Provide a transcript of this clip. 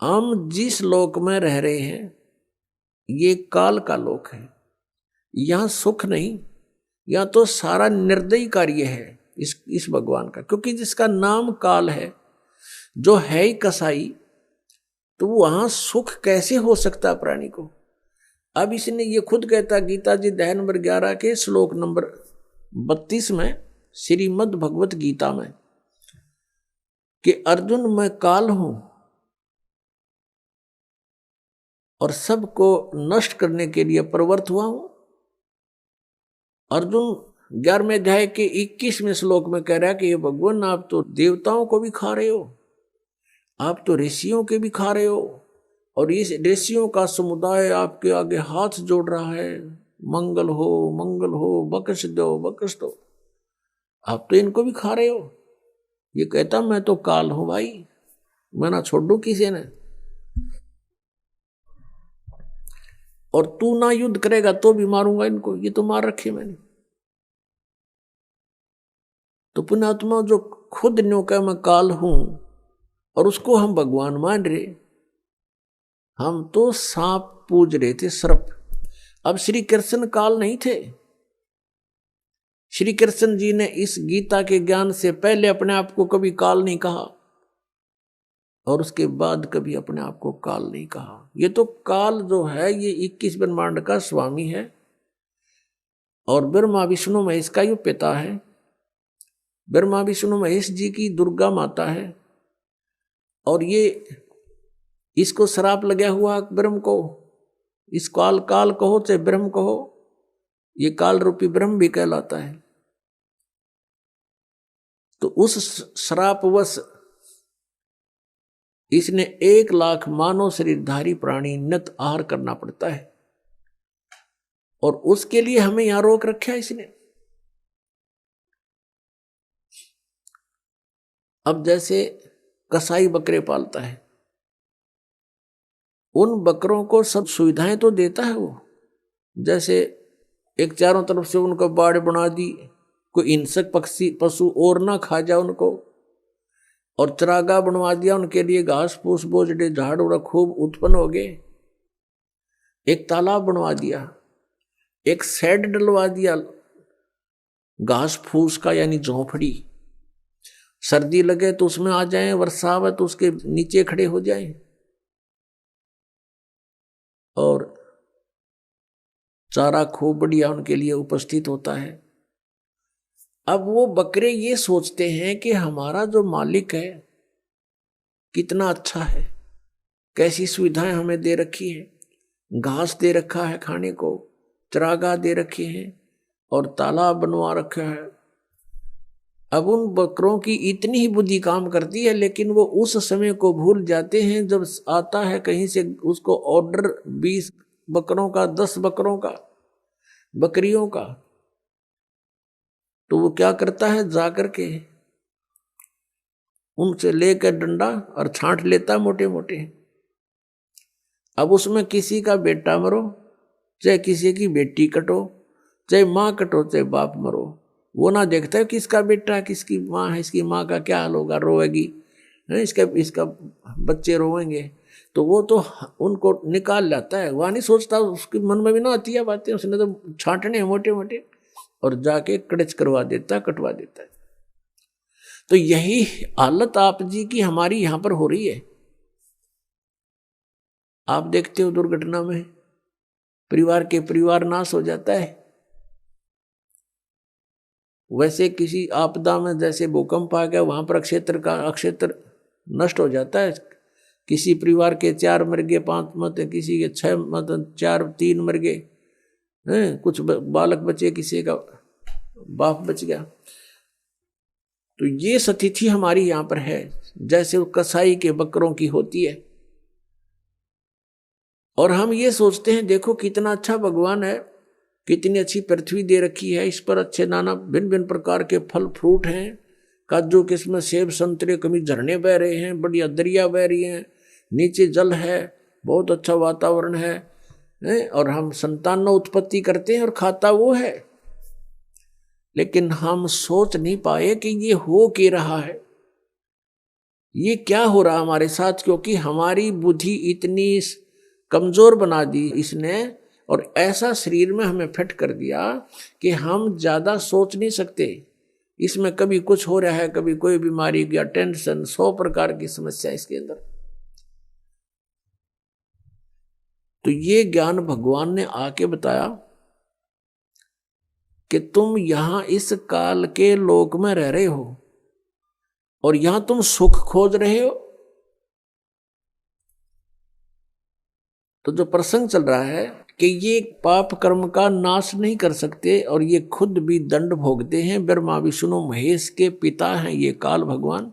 हम जिस लोक में रह रहे हैं ये काल का लोक है, यहां सुख नहीं, यहां तो सारा निर्दयी कार्य है इस भगवान का, क्योंकि जिसका नाम काल है, जो है ही कसाई, तो वहां सुख कैसे हो सकता प्राणी को। अब इसने ये खुद कहता, गीता जी अध्याय नंबर 11 के श्लोक नंबर 32 में श्रीमद् भगवत गीता में कि अर्जुन मैं काल हूं और सबको नष्ट करने के लिए प्रवृत्त हुआ हूं। अर्जुन 11वें अध्याय के 21वें श्लोक में कह रहा है कि ये भगवान आप तो देवताओं को भी खा रहे हो, आप तो ऋषियों के भी खा रहे हो, और इस ऋषियों का समुदाय आपके आगे हाथ जोड़ रहा है, मंगल हो मंगल हो, बख्श दो बख्श दो, आप तो इनको भी खा रहे हो। ये कहता मैं तो काल हूं भाई, मैं ना छोड़ दूं किसी ने, और तू ना युद्ध करेगा तो भी मारूंगा इनको, ये तो मार रखे मैंने। तो पुण्यात्मा जो खुद न्यो का मैं काल हूं और उसको हम भगवान मान रहे, हम तो सांप पूज रहे थे, सर्प। अब श्री कृष्ण काल नहीं थे। श्री कृष्ण जी ने इस गीता के ज्ञान से पहले अपने आप को कभी काल नहीं कहा और उसके बाद कभी अपने आप को काल नहीं कहा। ये तो काल जो है ये 21 ब्रह्मांड का स्वामी है और ब्रह्मा विष्णु महेश का ये पिता है। ब्रह्मा विष्णु महेश जी की दुर्गा माता है और ये इसको श्राप लगा हुआ ब्रह्म को, इस काल काल कहो चाहे ब्रह्म कहो, ये काल रूपी ब्रह्म भी कहलाता है। तो उस श्रापवश इसने 1 लाख मानव शरीरधारी प्राणी नित आहार करना पड़ता है और उसके लिए हमें यहां रोक रखा है इसने। अब जैसे कसाई बकरे पालता है, उन बकरों को सब सुविधाएं तो देता है वो, जैसे एक चारों तरफ से उनको बाड़ बना दी, कोई हिंसक पक्षी पशु और ना खा जाए उनको, और चरागाह बनवा दिया उनके लिए, घास फूस बोझड़े झाड़ उड़ा खूब उत्पन्न हो गए, एक तालाब बनवा दिया, एक शेड डलवा दिया घास फूस का यानी झोंपड़ी, सर्दी लगे तो उसमें आ जाएं, वर्षा आवे तो उसके नीचे खड़े हो जाएं, और चारा खूब बढ़िया उनके लिए उपस्थित होता है। अब वो बकरे ये सोचते हैं कि हमारा जो मालिक है कितना अच्छा है, कैसी सुविधाएं हमें दे रखी है, घास दे रखा है खाने को, चरागाह दे रखे हैं और तालाब बनवा रखा है। अब उन बकरों की इतनी ही बुद्धि काम करती है, लेकिन वो उस समय को भूल जाते हैं जब आता है कहीं से उसको ऑर्डर 20 बकरों का, 10 बकरों का, बकरियों का, तो वो क्या करता है, जाकर के उनसे लेकर डंडा और छांट लेता मोटे मोटे। अब उसमें किसी का बेटा मरो चाहे किसी की बेटी कटो, चाहे माँ कटो चाहे बाप मरो, वो ना देखता है किसका बेटा है किसकी माँ है, इसकी माँ का क्या हाल होगा, रोएगी, इसका बच्चे रोएंगे, तो वो तो उनको निकाल लाता है, वह नहीं सोचता, उसके मन में भी ना आती है बातें, उसने तो छांटने मोटे मोटे और जाके कड़च करवा देता, कटवा देता है। तो यही हालत आप जी की हमारी यहां पर हो रही है। आप देखते हो दुर्घटना में परिवार नाश हो जाता है, वैसे किसी आपदा में जैसे भूकंप आ गया वहां पर अक्षेत्र नष्ट हो जाता है। किसी परिवार के 4 मर गए, 5 मत, किसी के 6 मत, 4 3 मर गए, कुछ बालक बचे, किसी का बाप बच गया। तो ये स्थिति हमारी यहां पर है जैसे वो कसाई के बकरों की होती है। और हम ये सोचते हैं देखो कितना अच्छा भगवान है, कितनी अच्छी पृथ्वी दे रखी है, इस पर अच्छे नाना भिन्न भिन्न प्रकार के फल फ्रूट हैं, काजू किस्म सेब संतरे, कभी झरने बह रहे हैं, बढ़िया दरिया बह रही हैं, नीचे जल है, बहुत अच्छा वातावरण है, और हम संतान उत्पत्ति करते हैं और खाता वो है। लेकिन हम सोच नहीं पाए कि ये हो क्या रहा है। ये क्या हो रहा हमारे साथ, क्योंकि हमारी बुद्धि इतनी कमजोर बना दी इसने, और ऐसा शरीर में हमें फिट कर दिया कि हम ज्यादा सोच नहीं सकते। इसमें कभी कुछ हो रहा है, कभी कोई बीमारी या टेंशन, 100 प्रकार की समस्या इसके अंदर। तो ये ज्ञान भगवान ने आके बताया कि तुम यहां इस काल के लोक में रह रहे हो और यहां तुम सुख खोज रहे हो। तो जो प्रसंग चल रहा है कि ये पाप कर्म का नाश नहीं कर सकते और ये खुद भी दंड भोगते हैं। ब्रह्मा विष्णु महेश के पिता हैं ये काल भगवान।